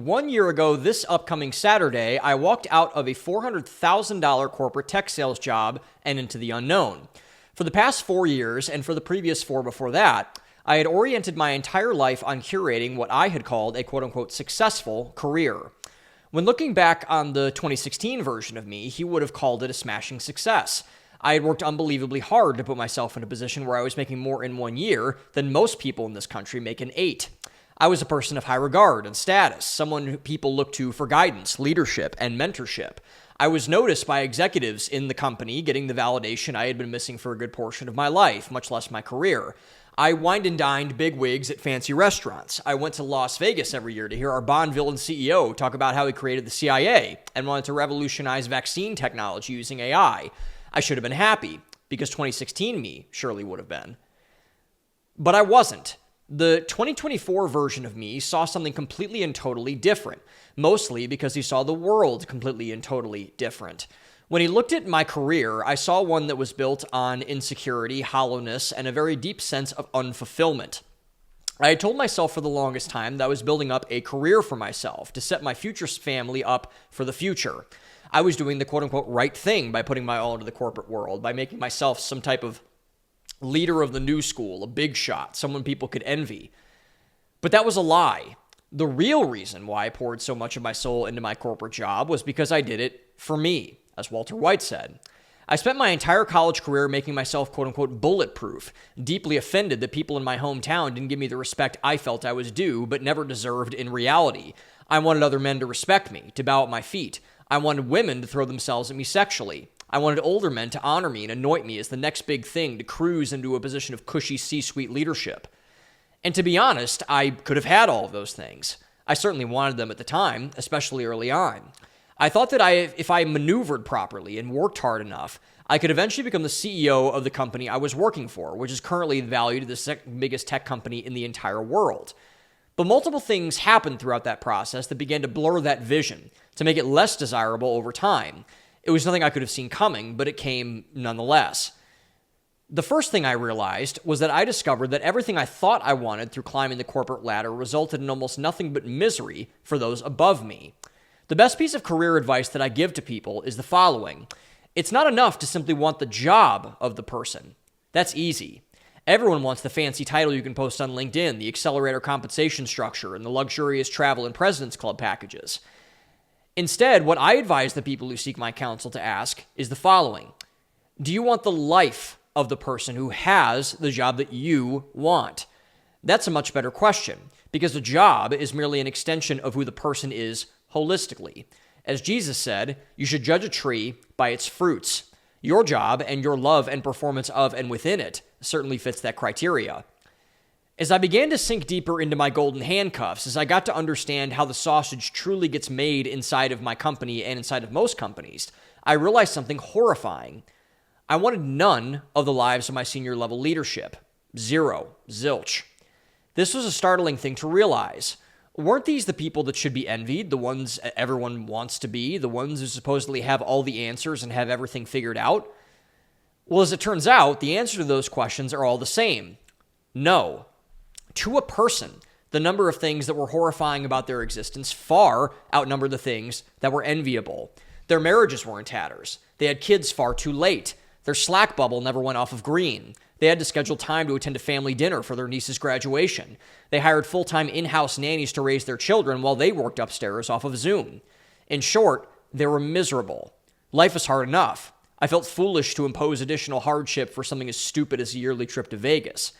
1 year ago, this upcoming Saturday, I walked out of a $400,000 corporate tech sales job and into the unknown. For the past 4 years, and for the previous 4 before that, I had oriented my entire life on curating what I had called a quote-unquote successful career. When looking back on the 2016 version of me, he would have called it a smashing success. I had worked unbelievably hard to put myself in a position where I was making more in 1 year than most people in this country make in 8. I was a person of high regard and status, someone who people look to for guidance, leadership, and mentorship. I was noticed by executives in the company, getting the validation I had been missing for a good portion of my life, much less my career. I wined and dined big wigs at fancy restaurants. I went to Las Vegas every year to hear our Bond villain CEO talk about how he created the CIA and wanted to revolutionize vaccine technology using AI. I should have been happy, because 2016 me surely would have been. But I wasn't. The 2024 version of me saw something completely and totally different, mostly because he saw the world completely and totally different. When he looked at my career, I saw one that was built on insecurity, hollowness, and a very deep sense of unfulfillment. I had told myself for the longest time that I was building up a career for myself to set my future family up for the future. I was doing the quote-unquote right thing by putting my all into the corporate world, by making myself some type of leader of the new school, a big shot, someone people could envy. But that was a lie. The real reason why I poured so much of my soul into my corporate job was because I did it for me, as Walter White said. I spent my entire college career making myself quote-unquote bulletproof, deeply offended that people in my hometown didn't give me the respect I felt I was due, but never deserved in reality. I wanted other men to respect me, to bow at my feet. I wanted women to throw themselves at me sexually. I wanted older men to honor me and anoint me as the next big thing to cruise into a position of cushy C-suite leadership. And to be honest, I could have had all of those things. I certainly wanted them at the time, especially early on. I thought that if I maneuvered properly and worked hard enough, I could eventually become the CEO of the company I was working for, which is currently valued as the second biggest tech company in the entire world. But multiple things happened throughout that process that began to blur that vision, to make it less desirable over time. It was nothing I could have seen coming, but it came nonetheless. The first thing I realized was that I discovered that everything I thought I wanted through climbing the corporate ladder resulted in almost nothing but misery for those above me. The best piece of career advice that I give to people is the following. It's not enough to simply want the job of the person. That's easy. Everyone wants the fancy title you can post on LinkedIn, the accelerator compensation structure, and the luxurious travel and President's Club packages. Instead, what I advise the people who seek my counsel to ask is the following. Do you want the life of the person who has the job that you want? That's a much better question, because the job is merely an extension of who the person is holistically. As Jesus said, you should judge a tree by its fruits. Your job and your love and performance of and within it certainly fits that criteria. As I began to sink deeper into my golden handcuffs, as I got to understand how the sausage truly gets made inside of my company and inside of most companies, I realized something horrifying. I wanted none of the lives of my senior level leadership. Zero. Zilch. This was a startling thing to realize. Weren't these the people that should be envied, the ones everyone wants to be, the ones who supposedly have all the answers and have everything figured out? Well, as it turns out, the answer to those questions are all the same. No. To a person, the number of things that were horrifying about their existence far outnumbered the things that were enviable. Their marriages were in tatters. They had kids far too late. Their Slack bubble never went off of green. They had to schedule time to attend a family dinner for their niece's graduation. They hired full-time in-house nannies to raise their children while they worked upstairs off of Zoom. In short, they were miserable. Life was hard enough. I felt foolish to impose additional hardship for something as stupid as a yearly trip to Vegas.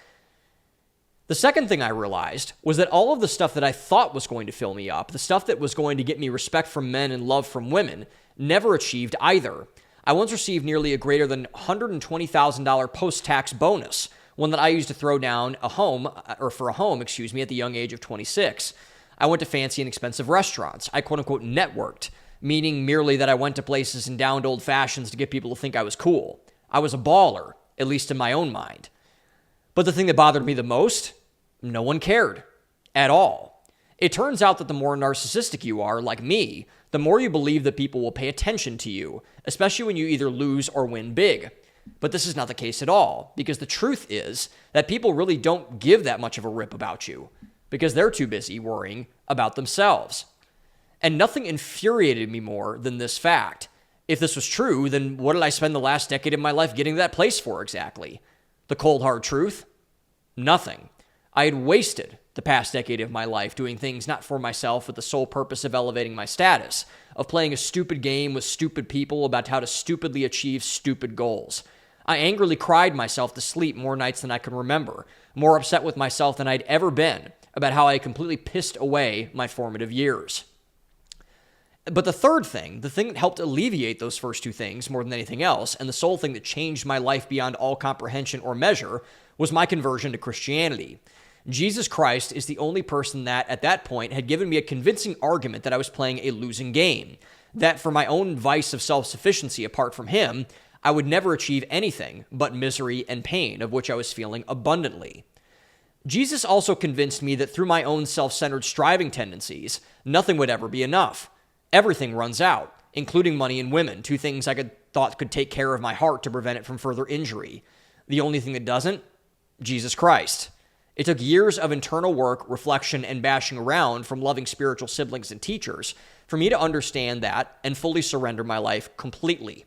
The second thing I realized was that all of the stuff that I thought was going to fill me up, the stuff that was going to get me respect from men and love from women, never achieved either. I once received nearly a greater than $120,000 post-tax bonus, one that I used to throw down at the young age of 26. I went to fancy and expensive restaurants. I quote-unquote networked, meaning merely that I went to places and downed old fashions to get people to think I was cool. I was a baller, at least in my own mind. But the thing that bothered me the most, no one cared at all. It turns out that the more narcissistic you are, like me, the more you believe that people will pay attention to you, especially when you either lose or win big. But this is not the case at all, because the truth is that people really don't give that much of a rip about you, because they're too busy worrying about themselves. And nothing infuriated me more than this fact. If this was true, then what did I spend the last decade of my life getting to that place for exactly? The cold hard truth? Nothing. I had wasted the past decade of my life doing things not for myself with the sole purpose of elevating my status, of playing a stupid game with stupid people about how to stupidly achieve stupid goals. I angrily cried myself to sleep more nights than I can remember, more upset with myself than I'd ever been about how I had completely pissed away my formative years. But the third thing, the thing that helped alleviate those first two things more than anything else, and the sole thing that changed my life beyond all comprehension or measure, was my conversion to Christianity. Jesus Christ is the only person that, at that point, had given me a convincing argument that I was playing a losing game, that for my own vice of self-sufficiency apart from him, I would never achieve anything but misery and pain, of which I was feeling abundantly. Jesus also convinced me that through my own self-centered striving tendencies, nothing would ever be enough. Everything runs out, including money and women, two things I thought could take care of my heart to prevent it from further injury. The only thing that doesn't? Jesus Christ. It took years of internal work, reflection, and bashing around from loving spiritual siblings and teachers for me to understand that and fully surrender my life completely.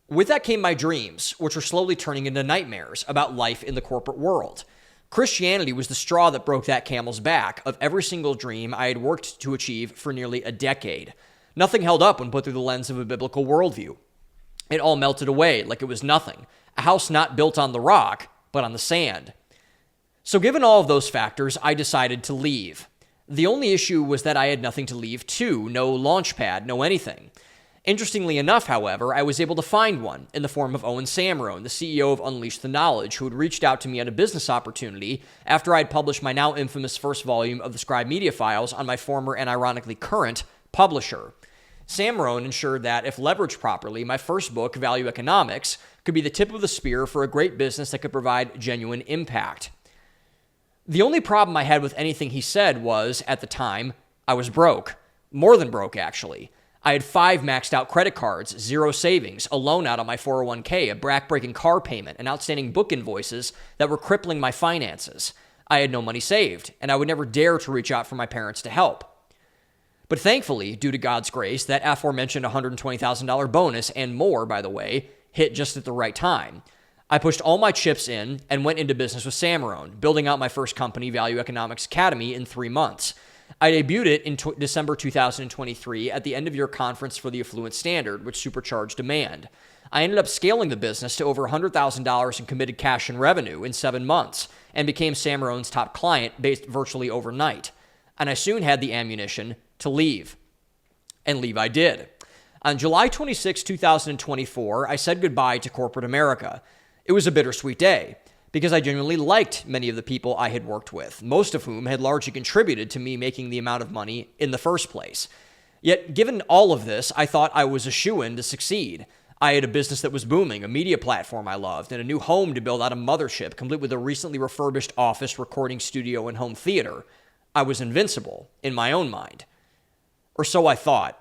With that came my dreams, which were slowly turning into nightmares about life in the corporate world. Christianity was the straw that broke that camel's back of every single dream I had worked to achieve for nearly a decade. Nothing held up when put through the lens of a biblical worldview. It all melted away like it was nothing, a house not built on the rock, but on the sand. So given all of those factors, I decided to leave. The only issue was that I had nothing to leave to, no launch pad, no anything. Interestingly enough, however, I was able to find one in the form of Owen Samrone, the CEO of Unleash the Knowledge, who had reached out to me at a business opportunity after I'd published my now infamous first volume of the Scribe Media Files on my former and ironically current publisher. Samrone ensured that, if leveraged properly, my first book, Value Economics, could be the tip of the spear for a great business that could provide genuine impact. The only problem I had with anything he said was, at the time, I was broke. More than broke, actually. I had 5 maxed out credit cards, 0 savings, a loan out on my 401k, a back-breaking car payment, and outstanding book invoices that were crippling my finances. I had no money saved, and I would never dare to reach out for my parents to help. But thankfully, due to God's grace, that aforementioned $120,000 bonus, and more, by the way, hit just at the right time. I pushed all my chips in and went into business with Samrone, building out my first company, Value Economics Academy, in 3 months. I debuted it in December 2023 at the end-of-year conference for the Affluent Standard, which supercharged demand. I ended up scaling the business to over $100,000 in committed cash and revenue in 7 months and became Samrone's top client based virtually overnight. And I soon had the ammunition to leave. And leave I did. On July 26, 2024, I said goodbye to corporate America. It was a bittersweet day, because I genuinely liked many of the people I had worked with, most of whom had largely contributed to me making the amount of money in the first place. Yet, given all of this, I thought I was a shoo-in to succeed. I had a business that was booming, a media platform I loved, and a new home to build out a mothership, complete with a recently refurbished office, recording studio, and home theater. I was invincible, in my own mind. Or so I thought.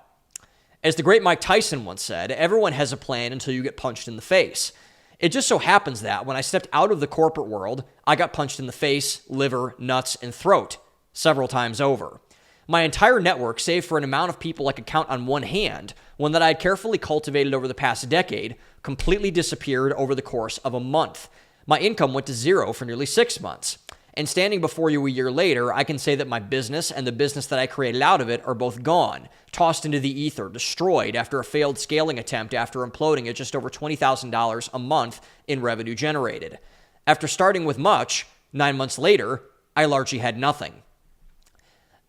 As the great Mike Tyson once said, everyone has a plan until you get punched in the face. It just so happens that when I stepped out of the corporate world, I got punched in the face, liver, nuts, and throat several times over. My entire network, save for an amount of people I could count on one hand, one that I had carefully cultivated over the past decade, completely disappeared over the course of a month. My income went to zero for nearly 6 months. And standing before you a year later, I can say that my business and the business that I created out of it are both gone, tossed into the ether, destroyed after a failed scaling attempt after imploding at just over $20,000 a month in revenue generated. After starting with much, 9 months later, I largely had nothing.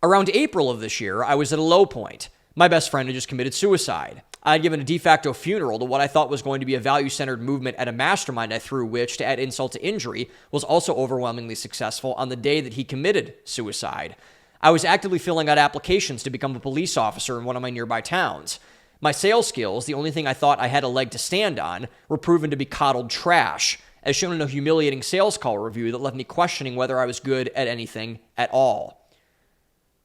Around April of this year, I was at a low point. My best friend had just committed suicide. I had given a de facto funeral to what I thought was going to be a value-centered movement at a mastermind I threw, which, to add insult to injury, was also overwhelmingly successful on the day that he committed suicide. I was actively filling out applications to become a police officer in one of my nearby towns. My sales skills, the only thing I thought I had a leg to stand on, were proven to be coddled trash, as shown in a humiliating sales call review that left me questioning whether I was good at anything at all.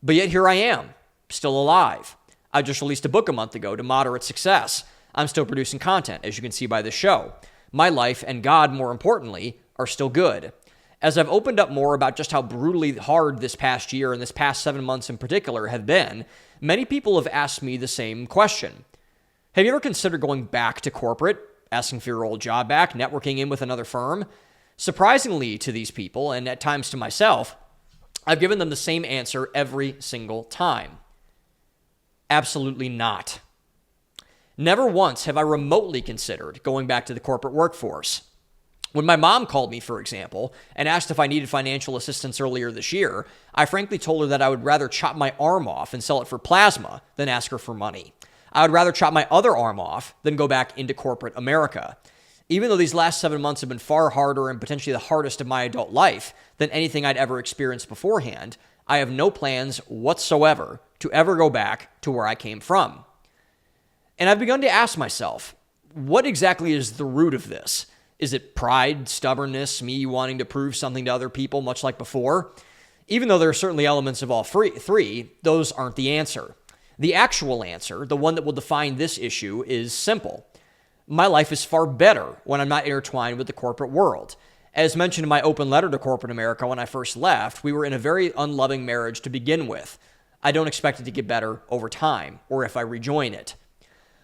But yet here I am, still alive. I just released a book a month ago to moderate success. I'm still producing content, as you can see by this show. My life and God, more importantly, are still good. As I've opened up more about just how brutally hard this past year and this past 7 months in particular have been, many people have asked me the same question. Have you ever considered going back to corporate, asking for your old job back, networking in with another firm? Surprisingly to these people, and at times to myself, I've given them the same answer every single time. Absolutely not. Never once have I remotely considered going back to the corporate workforce. When my mom called me, for example, and asked if I needed financial assistance earlier this year, I frankly told her that I would rather chop my arm off and sell it for plasma than ask her for money. I would rather chop my other arm off than go back into corporate America. Even though these last 7 months have been far harder and potentially the hardest of my adult life than anything I'd ever experienced beforehand, I have no plans whatsoever to ever go back to where I came from. And I've begun to ask myself, what exactly is the root of this? Is it pride, stubbornness, me wanting to prove something to other people, much like before? Even though there are certainly elements of all three, those aren't the answer. The actual answer, the one that will define this issue, is simple. My life is far better when I'm not intertwined with the corporate world. As mentioned in my open letter to corporate America when I first left, we were in a very unloving marriage to begin with. I don't expect it to get better over time, or if I rejoin it.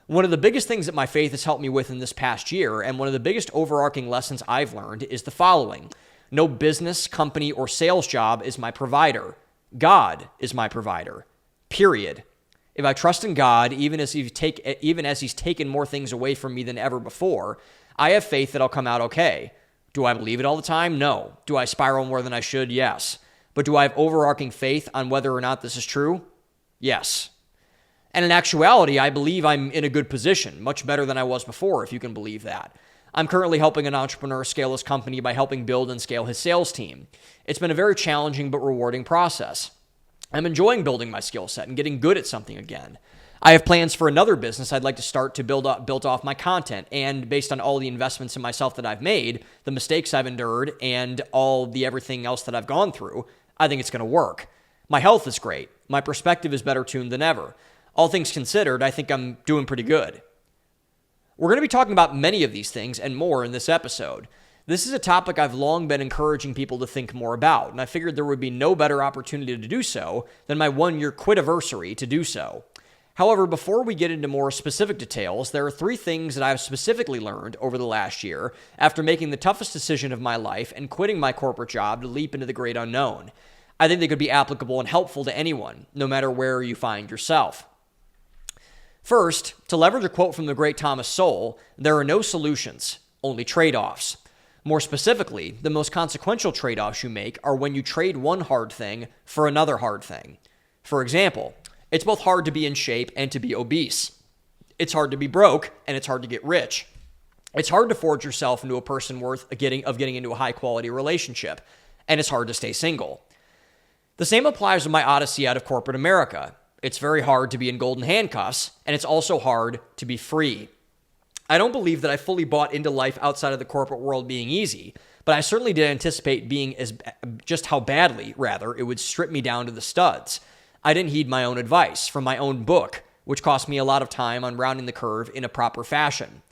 One of the biggest things that my faith has helped me with in this past year, and one of the biggest overarching lessons I've learned, is the following. No business, company, or sales job is my provider. God is my provider. Period. If I trust in God, even as He's taken more things away from me than ever before, I have faith that I'll come out okay. Do I believe it all the time? No. Do I spiral more than I should? Yes. But do I have overarching faith on whether or not this is true? Yes. And in actuality, I believe I'm in a good position, much better than I was before, if you can believe that. I'm currently helping an entrepreneur scale his company by helping build and scale his sales team. It's been a very challenging but rewarding process. I'm enjoying building my skill set and getting good at something again. I have plans for another business I'd like to start to build off my content, and based on all the investments in myself that I've made, the mistakes I've endured, and everything else that I've gone through, I think it's going to work. My health is great. My perspective is better tuned than ever. All things considered, I think I'm doing pretty good. We're going to be talking about many of these things and more in this episode. This is a topic I've long been encouraging people to think more about, and I figured there would be no better opportunity to do so than my 1-year quit-anniversary to do so. However, before we get into more specific details, there are 3 things that I've specifically learned over the last year after making the toughest decision of my life and quitting my corporate job to leap into the great unknown. I think they could be applicable and helpful to anyone, no matter where you find yourself. First, to leverage a quote from the great Thomas Sowell, there are no solutions, only trade-offs. More specifically, the most consequential trade-offs you make are when you trade one hard thing for another hard thing. For example, it's both hard to be in shape and to be obese. It's hard to be broke, and it's hard to get rich. It's hard to forge yourself into a person worth getting into a high-quality relationship, and it's hard to stay single. The same applies to my odyssey out of corporate America. It's very hard to be in golden handcuffs, and it's also hard to be free. I don't believe that I fully bought into life outside of the corporate world being easy, but I certainly did anticipate just how badly, it would strip me down to the studs. I didn't heed my own advice from my own book, which cost me a lot of time on rounding the curve in a proper fashion.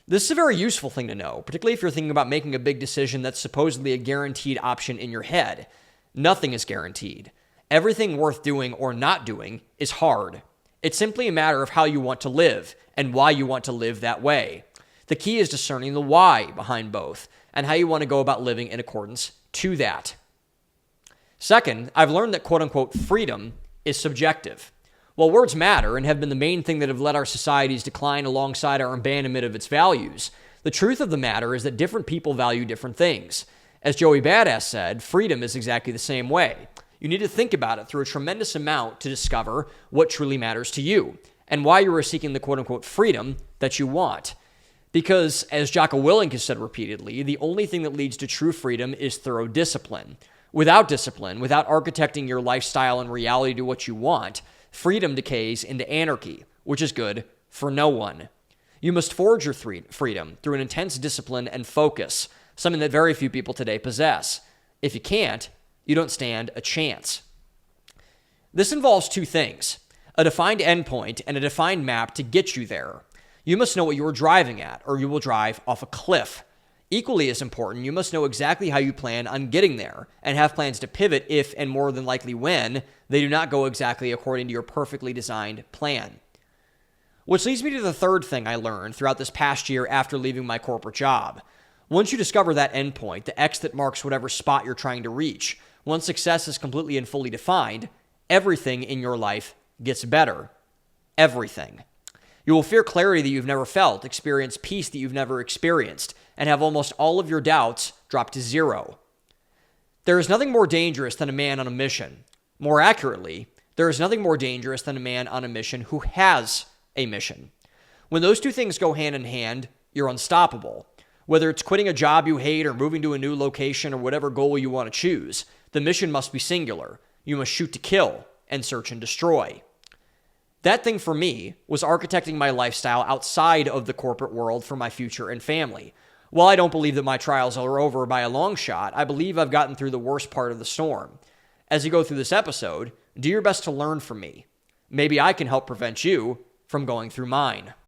This is a very useful thing to know, particularly if you're thinking about making a big decision that's supposedly a guaranteed option in your head. Nothing is guaranteed. Everything worth doing or not doing is hard. It's simply a matter of how you want to live and why you want to live that way. The key is discerning the why behind both and how you want to go about living in accordance to that. Second, I've learned that quote-unquote freedom is subjective. While words matter and have been the main thing that have led our society's decline alongside our abandonment of its values, the truth of the matter is that different people value different things. As Joey Badass said, freedom is exactly the same way. You need to think about it through a tremendous amount to discover what truly matters to you and why you are seeking the quote-unquote freedom that you want. Because, as Jocko Willink has said repeatedly, the only thing that leads to true freedom is thorough discipline. Without discipline, without architecting your lifestyle and reality to what you want, freedom decays into anarchy, which is good for no one. You must forge your freedom through an intense discipline and focus, something that very few people today possess. If you can't, you don't stand a chance. This involves 2 things, a defined endpoint and a defined map to get you there. You must know what you are driving at, or you will drive off a cliff. Equally as important, you must know exactly how you plan on getting there and have plans to pivot if, and more than likely when, they do not go exactly according to your perfectly designed plan. Which leads me to the third thing I learned throughout this past year after leaving my corporate job. Once you discover that endpoint, the X that marks whatever spot you're trying to reach, once success is completely and fully defined, everything in your life gets better. Everything. You will feel clarity that you've never felt, experience peace that you've never experienced, and have almost all of your doubts drop to zero. There is nothing more dangerous than a man on a mission. More accurately, there is nothing more dangerous than a man on a mission who has a mission. When those two things go hand in hand, you're unstoppable. Whether it's quitting a job you hate or moving to a new location or whatever goal you want to choose, the mission must be singular. You must shoot to kill and search and destroy. That thing for me was architecting my lifestyle outside of the corporate world for my future and family. While I don't believe that my trials are over by a long shot, I believe I've gotten through the worst part of the storm. As you go through this episode, do your best to learn from me. Maybe I can help prevent you from going through mine.